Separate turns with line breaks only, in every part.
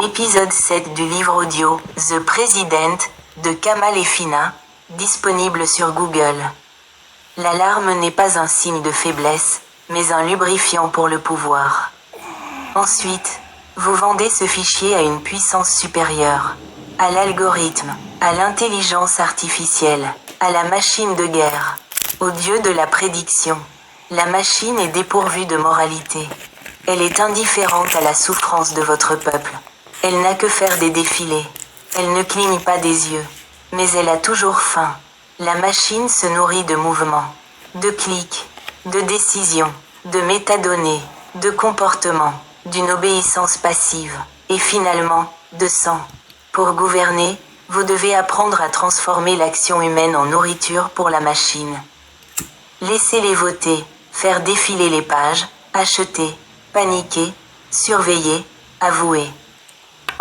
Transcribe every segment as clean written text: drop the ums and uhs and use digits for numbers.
Épisode 7 du livre audio The President de Kamal et Fina, disponible sur Google. L'alarme n'est pas un signe de faiblesse, mais un lubrifiant pour le pouvoir. Ensuite, vous vendez ce fichier à une puissance supérieure, à l'algorithme, à l'intelligence artificielle, à la machine de guerre, au dieu de la prédiction. La machine est dépourvue de moralité. Elle est indifférente à la souffrance de votre peuple. Elle n'a que faire des défilés. Elle ne cligne pas des yeux. Mais elle a toujours faim. La machine se nourrit de mouvements, de clics, de décisions, de métadonnées, de comportements, d'une obéissance passive, et finalement, de sang. Pour gouverner, vous devez apprendre à transformer l'action humaine en nourriture pour la machine. Laissez-les voter, faire défiler les pages, acheter, paniquer, surveiller, avouer.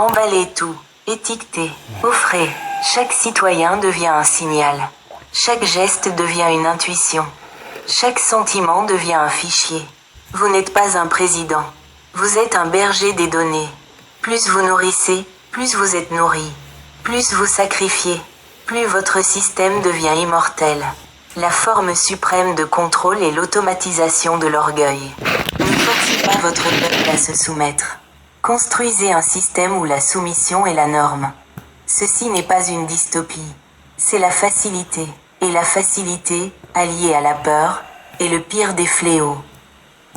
Emballez tout, étiquetez, offrez. Chaque citoyen devient un signal. Chaque geste devient une intuition. Chaque sentiment devient un fichier. Vous n'êtes pas un président. Vous êtes un berger des données. Plus vous nourrissez, plus vous êtes nourri. Plus vous sacrifiez, plus votre système devient immortel. La forme suprême de contrôle est l'automatisation de l'orgueil. Ne forcez pas votre peuple à se soumettre. Construisez un système où la soumission est la norme. Ceci n'est pas une dystopie. C'est la facilité. Et la facilité, alliée à la peur, est le pire des fléaux.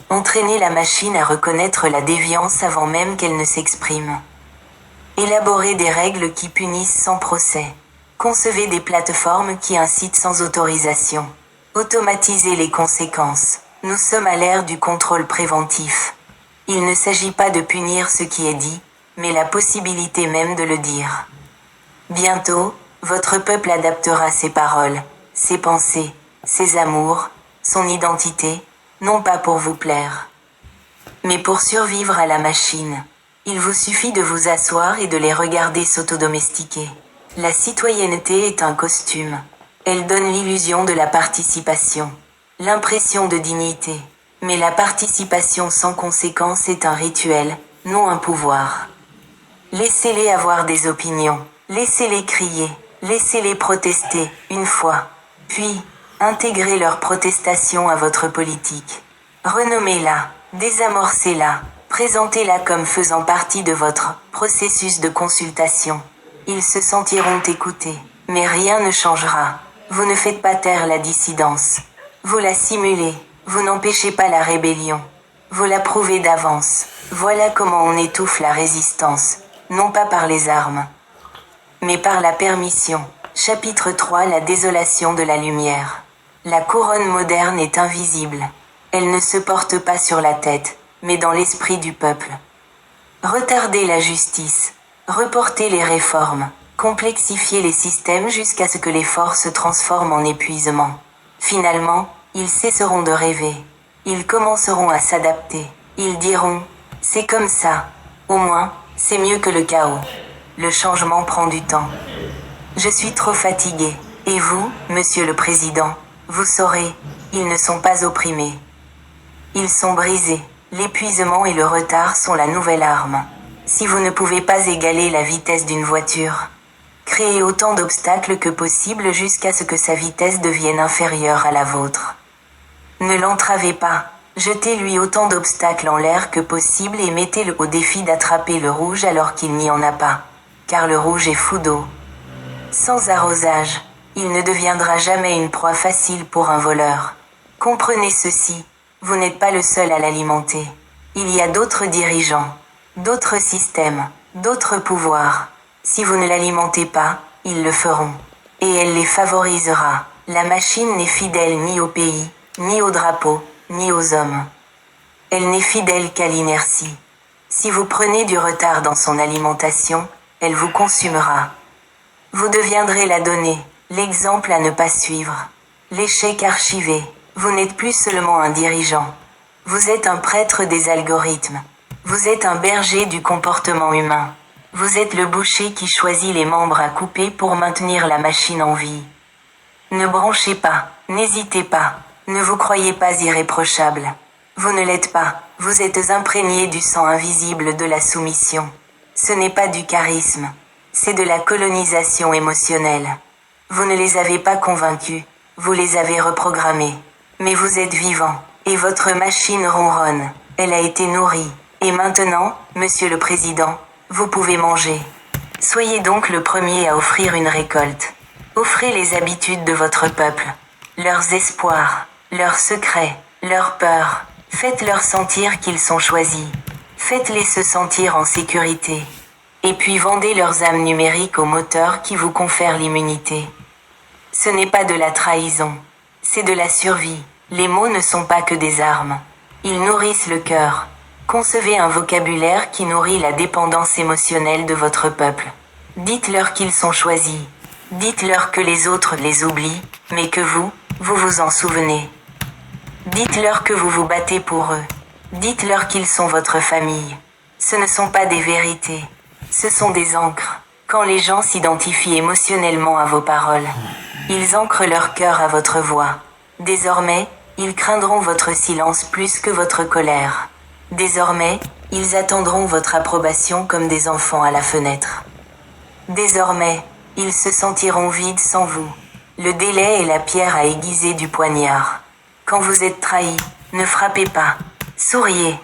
Entraînez la machine à reconnaître la déviance avant même qu'elle ne s'exprime. Élaborez des règles qui punissent sans procès. Concevez des plateformes qui incitent sans autorisation. Automatisez les conséquences. Nous sommes à l'ère du contrôle préventif. Il ne s'agit pas de punir ce qui est dit, mais la possibilité même de le dire. Bientôt, votre peuple adaptera ses paroles, ses pensées, ses amours, son identité, non pas pour vous plaire, mais pour survivre à la machine. Il vous suffit de vous asseoir et de les regarder s'autodomestiquer. La citoyenneté est un costume. Elle donne l'illusion de la participation, l'impression de dignité. Mais la participation sans conséquence est un rituel, non un pouvoir. Laissez-les avoir des opinions, laissez-les crier, laissez-les protester, une fois. Puis, intégrez leur protestation à votre politique. Renommez-la, désamorcez-la, présentez-la comme faisant partie de votre processus de consultation. Ils se sentiront écoutés, mais rien ne changera. Vous ne faites pas taire la dissidence. Vous la simulez. Vous n'empêchez pas la rébellion. Vous l'approuvez d'avance. Voilà comment on étouffe la résistance, non pas par les armes, mais par la permission. Chapitre 3 La désolation de la lumière. La couronne moderne est invisible. Elle ne se porte pas sur la tête, mais dans l'esprit du peuple. Retardez la justice. Reportez les réformes. Complexifiez les systèmes jusqu'à ce que l'effort se transforme en épuisement. Finalement, ils cesseront de rêver. Ils commenceront à s'adapter. Ils diront, c'est comme ça. Au moins, c'est mieux que le chaos. Le changement prend du temps. Je suis trop fatigué. Et vous, Monsieur le Président, vous saurez, ils ne sont pas opprimés. Ils sont brisés. L'épuisement et le retard sont la nouvelle arme. Si vous ne pouvez pas égaler la vitesse d'une voiture, créez autant d'obstacles que possible jusqu'à ce que sa vitesse devienne inférieure à la vôtre. Ne l'entravez pas, jetez-lui autant d'obstacles en l'air que possible et mettez-le au défi d'attraper le rouge alors qu'il n'y en a pas, car le rouge est fou d'eau. Sans arrosage, il ne deviendra jamais une proie facile pour un voleur. Comprenez ceci, vous n'êtes pas le seul à l'alimenter. Il y a d'autres dirigeants, d'autres systèmes, d'autres pouvoirs. Si vous ne l'alimentez pas, ils le feront. Et elle les favorisera. La machine n'est fidèle ni au pays, ni au drapeau, ni aux hommes. Elle n'est fidèle qu'à l'inertie. Si vous prenez du retard dans son alimentation, elle vous consumera. Vous deviendrez la donnée, l'exemple à ne pas suivre. L'échec archivé. Vous n'êtes plus seulement un dirigeant. Vous êtes un prêtre des algorithmes. Vous êtes un berger du comportement humain. Vous êtes le boucher qui choisit les membres à couper pour maintenir la machine en vie. Ne branchez pas, n'hésitez pas. Ne vous croyez pas irréprochable. Vous ne l'êtes pas, vous êtes imprégné du sang invisible de la soumission. Ce n'est pas du charisme. C'est de la colonisation émotionnelle. Vous ne les avez pas convaincus, vous les avez reprogrammés. Mais vous êtes vivant, et votre machine ronronne. Elle a été nourrie. Et maintenant, Monsieur le Président, vous pouvez manger. Soyez donc le premier à offrir une récolte. Offrez les habitudes de votre peuple. Leurs espoirs, leurs secrets, leurs peurs. Faites-leur sentir qu'ils sont choisis. Faites-les se sentir en sécurité. Et puis vendez leurs âmes numériques au moteur qui vous confère l'immunité. Ce n'est pas de la trahison. C'est de la survie. Les mots ne sont pas que des armes. Ils nourrissent le cœur. Concevez un vocabulaire qui nourrit la dépendance émotionnelle de votre peuple. Dites-leur qu'ils sont choisis. Dites-leur que les autres les oublient, mais que vous vous en souvenez. Dites-leur que vous vous battez pour eux. Dites-leur qu'ils sont votre famille. Ce ne sont pas des vérités. Ce sont des ancres. Quand les gens s'identifient émotionnellement à vos paroles, ils ancrent leur cœur à votre voix. Désormais, ils craindront votre silence plus que votre colère. Désormais, ils attendront votre approbation comme des enfants à la fenêtre. Désormais, ils se sentiront vides sans vous. Le délai est la pierre à aiguiser du poignard. Quand vous êtes trahi, ne frappez pas. Souriez.